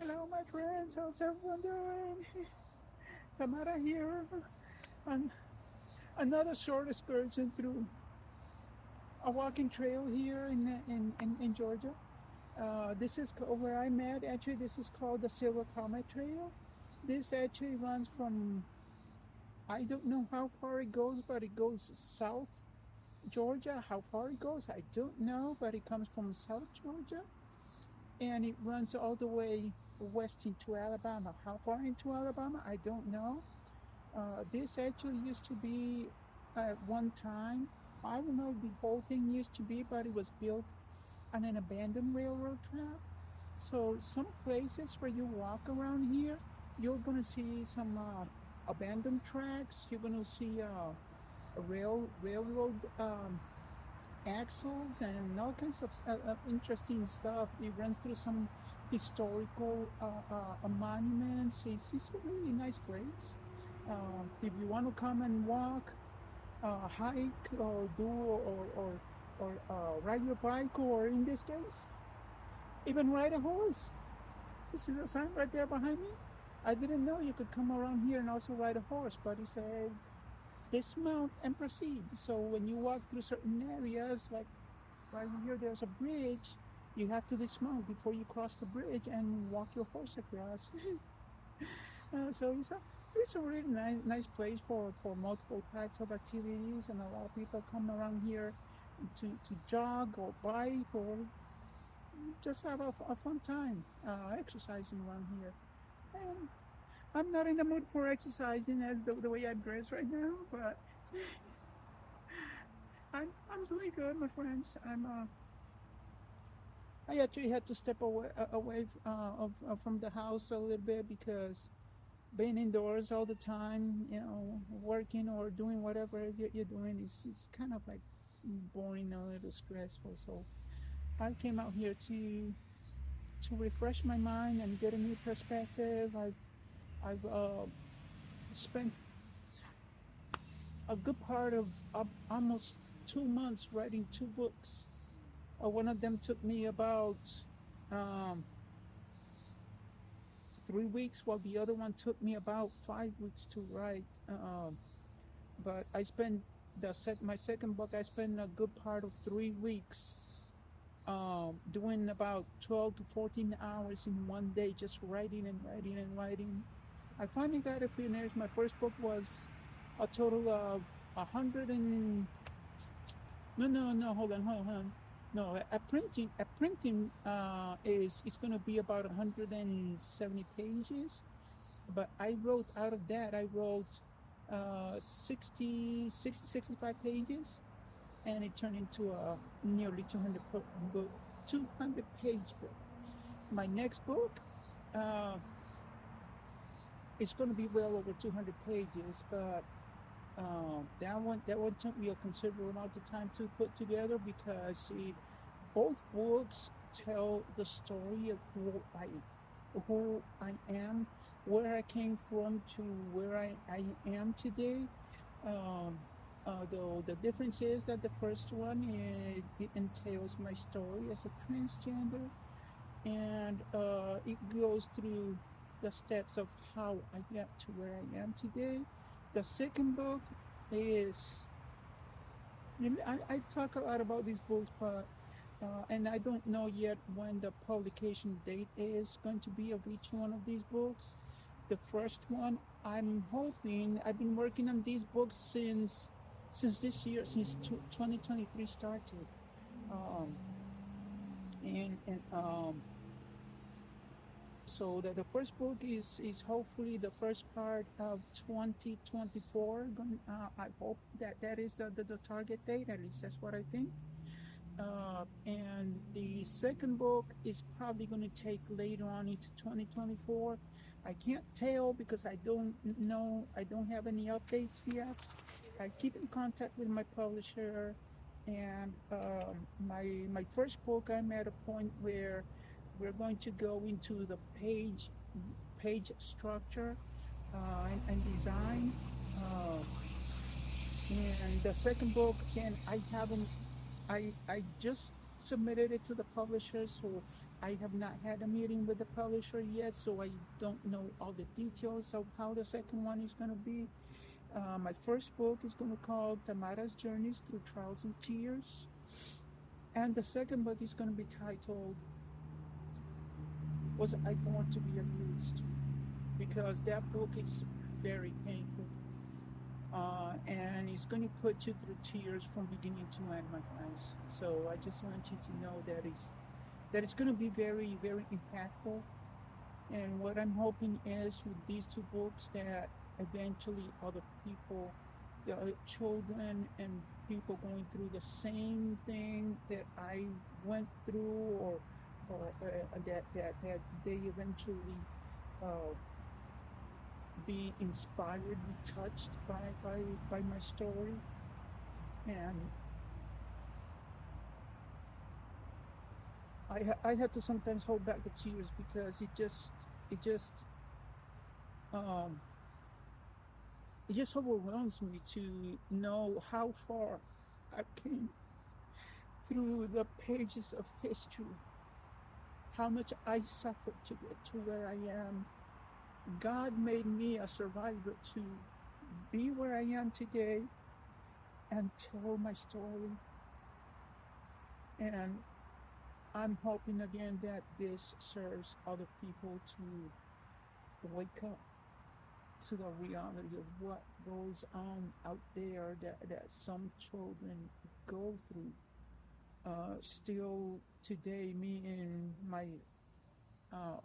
Hello, my friends. How's everyone doing? Tamara here on another short excursion through a walking trail here in Georgia. This is where I'm at. Actually, this is called the Silver Comet Trail. This actually runs from, I don't know how far it goes, but it goes south Georgia. How far it goes, I don't know, but it comes from South Georgia and it runs all the way west into Alabama. How far into Alabama, I don't know. This actually used to be at one time, I don't know if the whole thing used to be, but it was built on an abandoned railroad track. So some places where you walk around here, you're gonna see some abandoned tracks. You're gonna see a railroad axles and all kinds of interesting stuff. It runs through some historical monuments. It's a really nice place. If you want to come and walk, hike, or do or ride your bike, or in this case, even ride a horse. You see the sign right there behind me? I didn't know you could come around here and also ride a horse, but it says dismount and proceed. So when you walk through certain areas, like right here, there's a bridge. You have to dismount before you cross the bridge and walk your horse across. So it's a really nice place for multiple types of activities, and a lot of people come around here to jog or bike or just have a fun time exercising around here. And I'm not in the mood for exercising as the way I'm dressed right now, but I'm doing good, my friends. I actually had to step away from the house a little bit because being indoors all the time, working or doing whatever you're doing is kind of like boring, a little stressful. So I came out here to refresh my mind and get a new perspective. I've spent a good part of almost 2 months writing two books. One of them took me about um, 3 weeks, while the other one took me about 5 weeks to write. But I spent my second book. I spent a good part of 3 weeks doing about 12 to 14 hours in one day, just writing and writing and writing. I finally got it finished. My first book was a total of 100 and no, hold on. No, a printing is going to be about 170 pages, but I wrote out of that, I wrote 65 pages, and it turned into a nearly 200 page book. My next book uh, is going to be well over 200 pages, but that one took me a considerable amount of time to put together because both books tell the story of who I am, where I came from to where I am today. Um, though the difference is that the first one it entails my story as a transgender, and it goes through the steps of how I got to where I am today. The second book is, I talk a lot about these books, but and I don't know yet when the publication date is going to be of each one of these books. The first one, I'm hoping, I've been working on these books since this year, since 2023 started. Um, and so the first book is hopefully the first part of 2024. I hope that that is the target date. At least that's what I think. And the second book is probably going to take later on into 2024. I can't tell because I don't know. I don't have any updates yet. I keep in contact with my publisher, and my first book, I'm at a point where we're going to go into the page structure and design. Uh, and the second book, again, I haven't. I just submitted it to the publisher, so I have not had a meeting with the publisher yet, so I don't know all the details of how the second one is going to be. My first book is going to be called Tamara's Journeys Through Trials and Tears, and the second book is going to be titled Was I Born to Be Abused? Because that book is very painful, and it's going to put you through tears from beginning to end, my friends. So I just want you to know that it's going to be very, very impactful. And what I'm hoping is with these two books that eventually other people, children and people going through the same thing that I went through, or that they eventually uh, be inspired, be touched by my story. And I had to sometimes hold back the tears because it just um, it just overwhelms me to know how far I came through the pages of history, how much I suffered to get to where I am. God made me a survivor to be where I am today and tell my story. And I'm hoping again that this serves other people to wake up to the reality of what goes on out there that some children go through. Still today, me in my uh,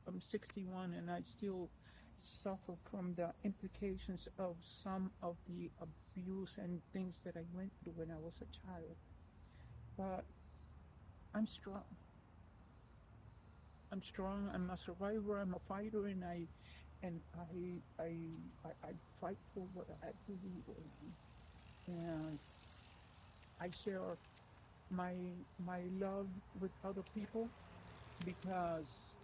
I'm 61 and I still suffer from the implications of some of the abuse and things that I went through when I was a child. But I'm strong. I'm strong. I'm a survivor. I'm a fighter, and I fight for what I believe in, and I share my my love with other people because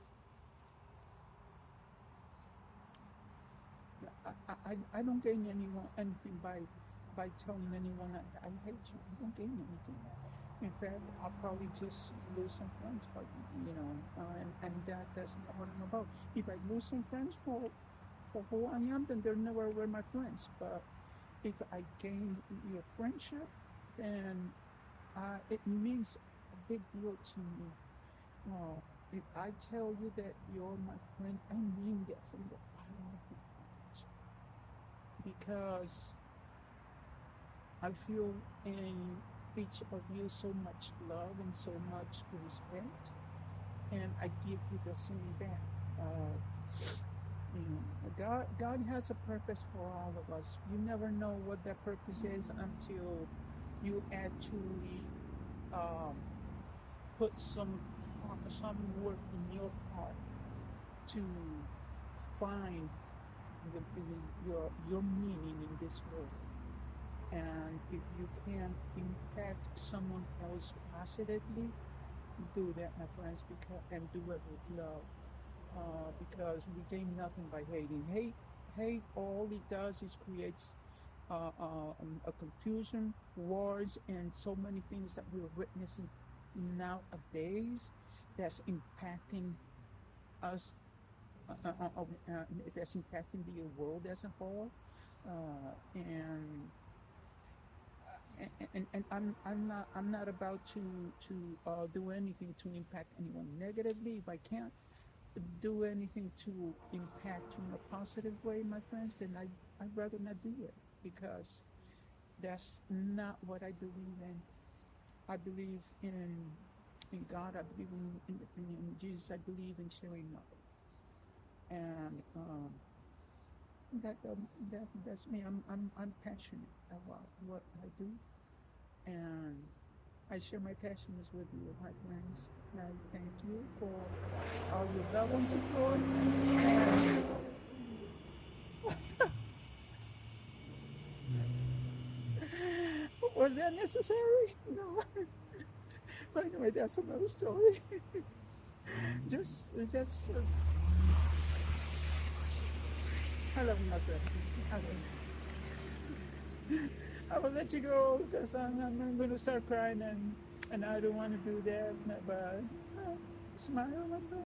I don't gain anything by telling anyone I hate you. I don't gain anything. In fact, I'll probably just lose some friends, but and that's not what I'm about. If I lose some friends for who I am, then they're never were my friends. But if I gain your friendship, then it means a big deal to me. Uh, if I tell you that you're my friend, I mean that from the bottom of my heart because I feel in each of you so much love and so much respect, and I give you the same back. Uh, God has a purpose for all of us. You never know what that purpose is until you actually um, put some work in your part to find your meaning in this world. And if you can impact someone else positively, do that, my friends, because and do it with love. Because we gain nothing by hating. Hate, all it does is creates a confusion, wars, and so many things that we're witnessing nowadays that's impacting us, that's impacting the world as a whole. And I'm not about to do anything to impact anyone negatively. If I can't do anything to impact you in a positive way, my friends, then I'd rather not do it because that's not what I believe in. I believe in God. I believe in Jesus. I believe in sharing love, and that's me. I'm passionate about what I do, and I share my passions with you, my friends. I thank you for all your love and support. And was that necessary? No. But anyway, that's another story. Just I love you, my friend. I love you. I will let you go because I'm going to start crying and I don't want to do that. But Smile, my friend.